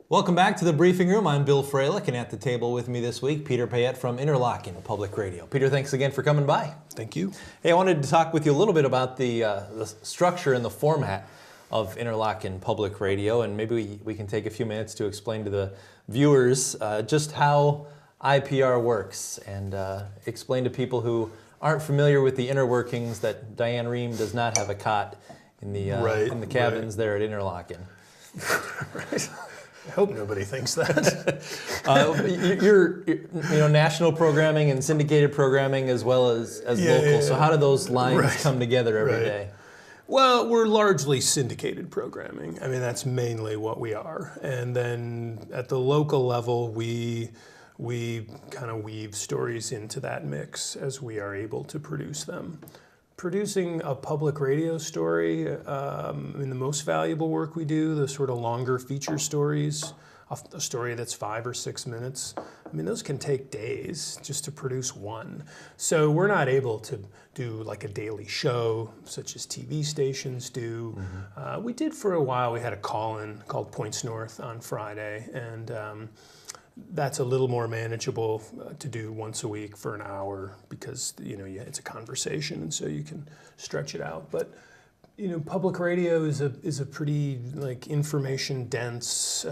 Welcome back to the briefing room. I'm Bill Froehlich, and at the table with me this week, Peter Payette from Interlochen Public Radio. Peter, thanks again for coming by. Thank you. Hey, I wanted to talk with you a little bit about the structure and the format of Interlochen Public Radio, and maybe we can take a few minutes to explain to the viewers just how IPR works, and explain to people who aren't familiar with the inner workings that Diane Rehm does not have a cot in the cabins there at Interlochen. Right. I hope nobody thinks that. You're national programming and syndicated programming as well as local. Yeah. So how do those lines come together every day? Well, we're largely syndicated programming. I mean, that's mainly what we are. And then at the local level, we kind of weave stories into that mix as we are able to produce them. Producing a public radio story, the most valuable work we do, the sort of longer feature stories, a story that's 5 or 6 minutes, those can take days just to produce one. So we're not able to do like a daily show, such as TV stations do. Mm-hmm. We did for a while. We had a call-in called Points North on Friday, and that's a little more manageable to do once a week for an hour because it's a conversation, and so you can stretch it out. But public radio is a pretty information dense,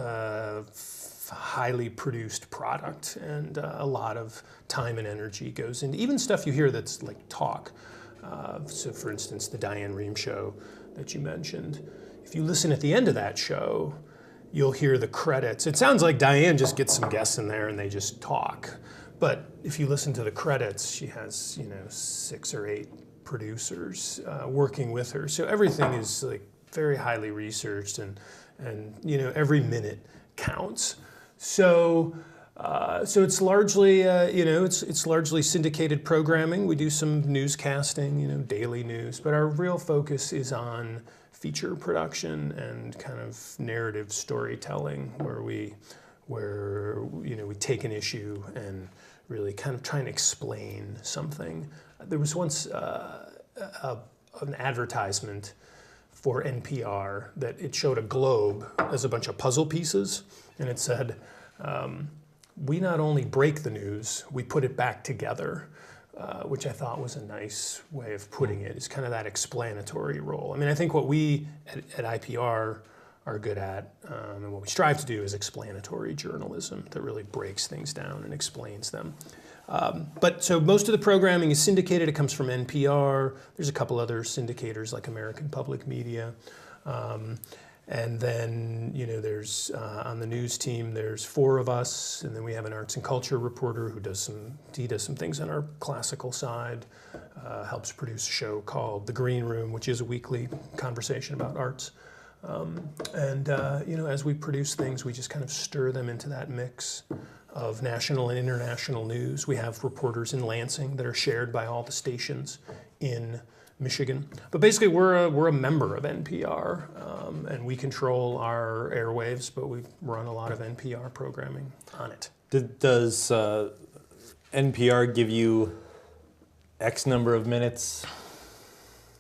highly produced product, and a lot of time and energy goes into even stuff you hear that's like talk. So, for instance, the Diane Rehm show that you mentioned. If you listen at the end of that show, you'll hear the credits. It sounds like Diane just gets some guests in there and they just talk. But if you listen to the credits, she has 6 or 8 producers working with her. So everything is very highly researched, and every minute counts. So it's largely it's largely syndicated programming. We do some newscasting, daily news, but our real focus is on feature production and kind of narrative storytelling, where we take an issue and really kind of try and explain something. There was once an advertisement for NPR that it showed a globe as a bunch of puzzle pieces, and it said, "We not only break the news, we put it back together." Which I thought was a nice way of putting it. It's kind of that explanatory role. I think what we at IPR are good at, and what we strive to do, is explanatory journalism that really breaks things down and explains them. But so most of the programming is syndicated. It comes from NPR. There's a couple other syndicators like American Public Media. And then, there's on the news team, there's 4 of us, and then we have an arts and culture reporter who does some things on our classical side, helps produce a show called The Green Room, which is a weekly conversation about arts. As we produce things, we just kind of stir them into that mix of national and international news. We have reporters in Lansing that are shared by all the stations in Michigan. But basically, we're a member of NPR, and we control our airwaves, but we run a lot of NPR programming on it. Does NPR give you X number of minutes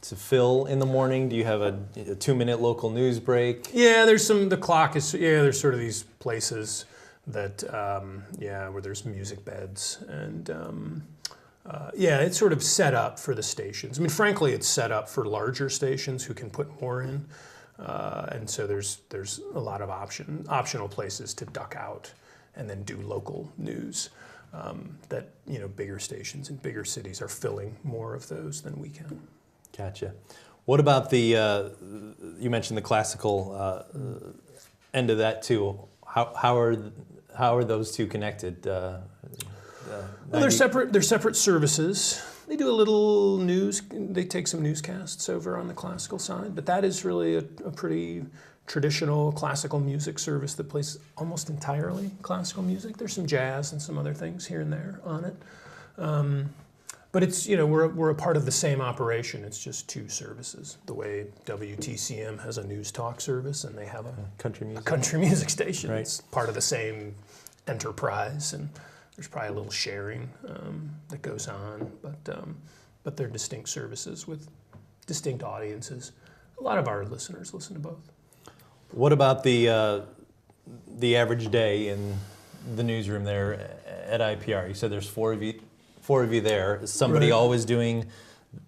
to fill in the morning? Do you have a 2-minute local news break? Yeah, there's there's sort of these places that, where there's music beds, and it's sort of set up for the stations. Frankly, it's set up for larger stations who can put more in, and so there's a lot of optional places to duck out and then do local news. That bigger stations in bigger cities are filling more of those than we can. Gotcha. What about you mentioned the classical end of that too? How are those two connected? Well, they're separate services. They do a little news. They take some newscasts over on the classical side, but that is really a pretty traditional classical music service that plays almost entirely classical music. There's some jazz and some other things here and there on it. But it's, we're a part of the same operation. It's just 2 services. The way WTCM has a news talk service and they have a country music station. Right. It's part of the same enterprise, and there's probably a little sharing that goes on, but they're distinct services with distinct audiences. A lot of our listeners listen to both. What about the the average day in the newsroom there at IPR? You said there's four of you there. Is somebody Right. always doing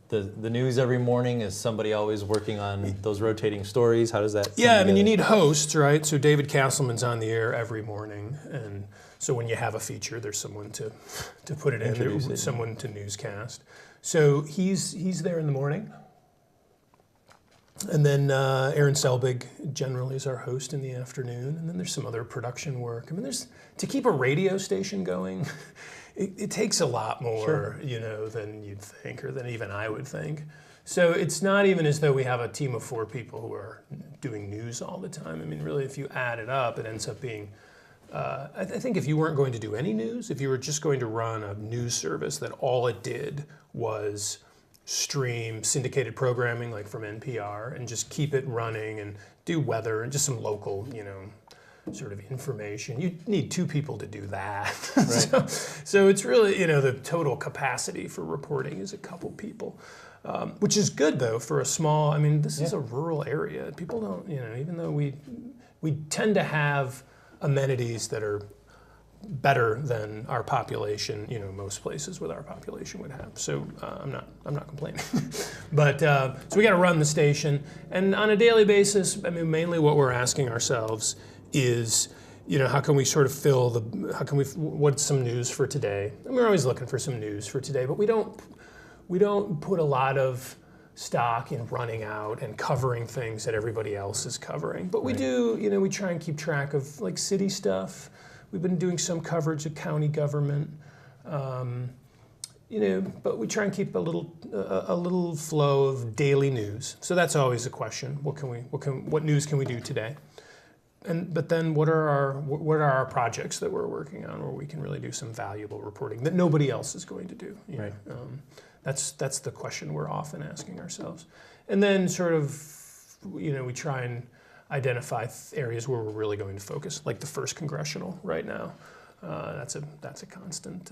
the news every morning? Is somebody always working on those rotating stories? How does that? Yeah, I mean, you need hosts, right? So David Castleman's on the air every morning, and so when you have a feature, there's someone to put it in, Introduce it. someone to newscast. So he's there in the morning, and then Aaron Selbig generally is our host in the afternoon, and then there's some other production work. I mean, to keep a radio station going. It takes a lot more, Sure. than you'd think, or than even I would think. So it's not even as though we have a team of 4 people who are doing news all the time. I mean, really, if you add it up, it ends up being, I think if you weren't going to do any news, if you were just going to run a news service that all it did was stream syndicated programming like from NPR and just keep it running and do weather and just some local, sort of information. You need 2 people to do that. Right. so it's really, the total capacity for reporting is a couple people, which is good though for a small, I mean, this is a rural area. People don't, even though we tend to have amenities that are better than our population, most places with our population would have. So I'm not complaining. But so we got to run the station, and on a daily basis, I mean, mainly what we're asking ourselves is, how can we sort of what's some news for today? And we're always looking for some news for today, but we don't put a lot of stock in running out and covering things that everybody else is covering. But we do, we try and keep track of like city stuff. We've been doing some coverage of county government, but we try and keep a little flow of daily news. So that's always a question. What news can we do today? But then what are our projects that we're working on where we can really do some valuable reporting that nobody else is going to do? Right. That's the question we're often asking ourselves. And then sort of, we try and identify areas where we're really going to focus, like the first congressional right now. That's a constant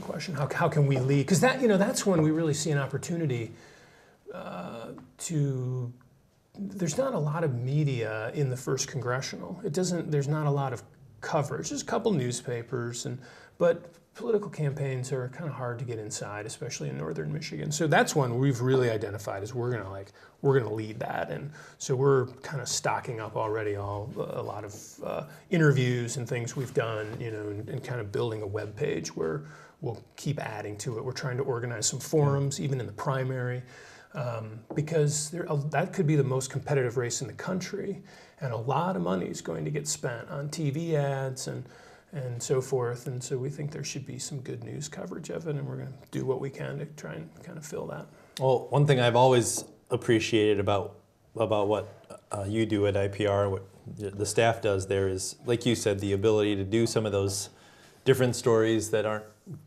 question. How can we lead? Because that's when we really see an opportunity to. There's not a lot of media in the first congressional. There's not a lot of coverage. There's a couple newspapers, but political campaigns are kind of hard to get inside, especially in northern Michigan. So that's one we've really identified as we're gonna lead that, and so we're kind of stocking up already a lot of interviews and things we've done, and kind of building a web page where we'll keep adding to it. We're trying to organize some forums, even in the primary. Because that could be the most competitive race in the country, and a lot of money is going to get spent on TV ads and so forth, and so we think there should be some good news coverage of it, and we're going to do what we can to try and kind of fill that. Well, one thing I've always appreciated about what you do at IPR, what the staff does there is, like you said, the ability to do some of those different stories that aren't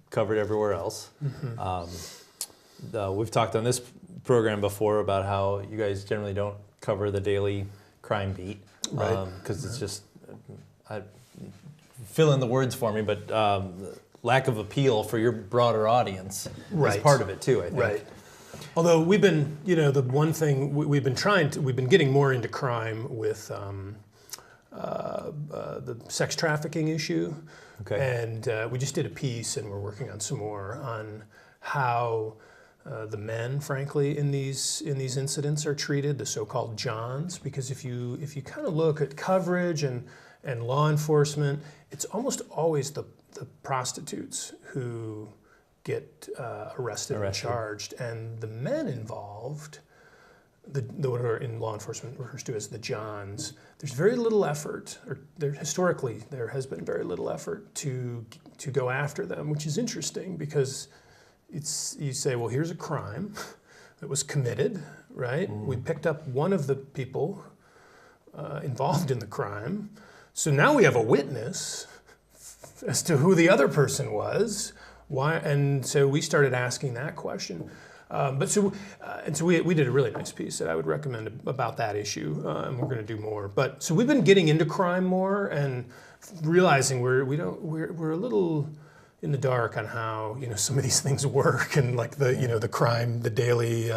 covered everywhere else. Mm-hmm. We've talked on this program before about how you guys generally don't cover the daily crime beat, right? Because it's just, fill in the words for me, but lack of appeal for your broader audience is part of it too, I think. Right. Although we've been, the one thing we've been getting more into crime with the sex trafficking issue, and we just did a piece, and we're working on some more on how. The men, frankly, in these incidents are treated, the so-called Johns, because if you kind of look at coverage and law enforcement, it's almost always the prostitutes who get arrested and charged, and the men involved, what are in law enforcement referred to as the Johns. There's very little effort, or historically there has been very little effort to go after them, which is interesting because. You say, well, here's a crime that was committed, right? Mm. We picked up one of the people involved in the crime. So now we have a witness as to who the other person was. Why? And so we started asking that question. So we did a really nice piece that I would recommend about that issue, and we're going to do more. But so we've been getting into crime more and realizing we're a little in the dark on how some of these things work, and like the crime, the daily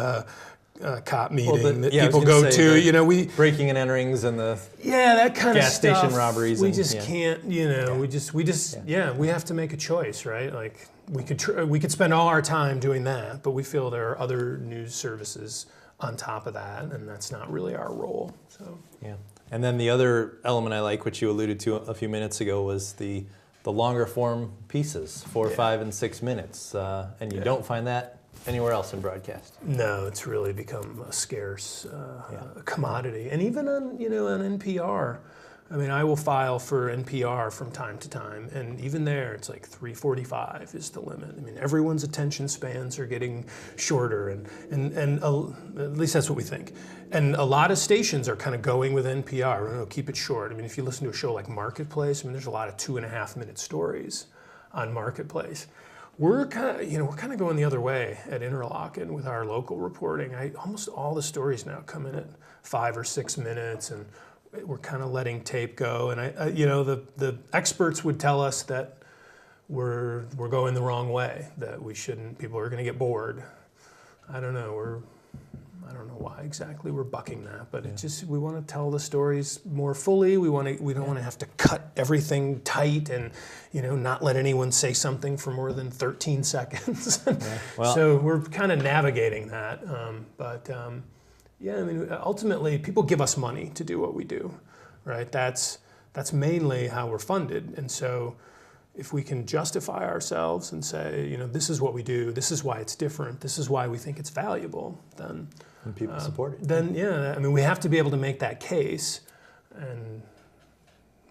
cop meeting that I was people gonna go say to. the You know, we breaking and enterings and the that kind gas of stuff. station robberies. We and, just can't. You know, we just we have to make a choice, right? Like we could spend all our time doing that, but we feel there are other news services on top of that, and that's not really our role. So yeah. And then the other element I like, which you alluded to a few minutes ago, was the longer form pieces, 4, 5, and 6 minutes, and you don't find that anywhere else in broadcast. no, it's really become a scarce commodity, and even on on NPR. I mean, I will file for NPR from time to time, and even there, it's like 3:45 is the limit. I mean, everyone's attention spans are getting shorter, and at least that's what we think. And a lot of stations are kind of going with NPR. Keep it short. I mean, if you listen to a show like Marketplace, I mean, there's a lot of 2.5-minute stories on Marketplace. We're kind of going the other way at Interlochen with our local reporting. Almost all the stories now come in at 5 or 6 minutes, and we're kind of letting tape go. And the experts would tell us that we're going the wrong way. That we shouldn't. People are going to get bored. I don't know. I don't know why exactly we're bucking that, but we want to tell the stories more fully. We don't want to have to cut everything tight and not let anyone say something for more than 13 seconds. Well, so we're kind of navigating that, I mean, ultimately, people give us money to do what we do, right? That's mainly how we're funded, and so if we can justify ourselves and say, this is what we do, this is why it's different, this is why we think it's valuable, then and people support it. Then I mean, we have to be able to make that case, and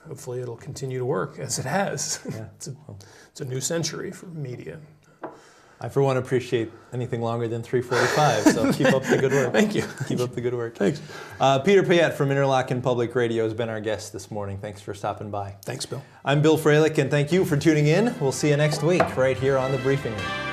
hopefully it'll continue to work as it has. Yeah. It's a new century for media. I, for one, appreciate anything longer than 3:45, so keep up the good work. Thank you. Keep up the good work. Thanks. Peter Payette from Interlochen Public Radio has been our guest this morning. Thanks for stopping by. Thanks, Bill. I'm Bill Froehlich, and thank you for tuning in. We'll see you next week right here on The Briefing Room.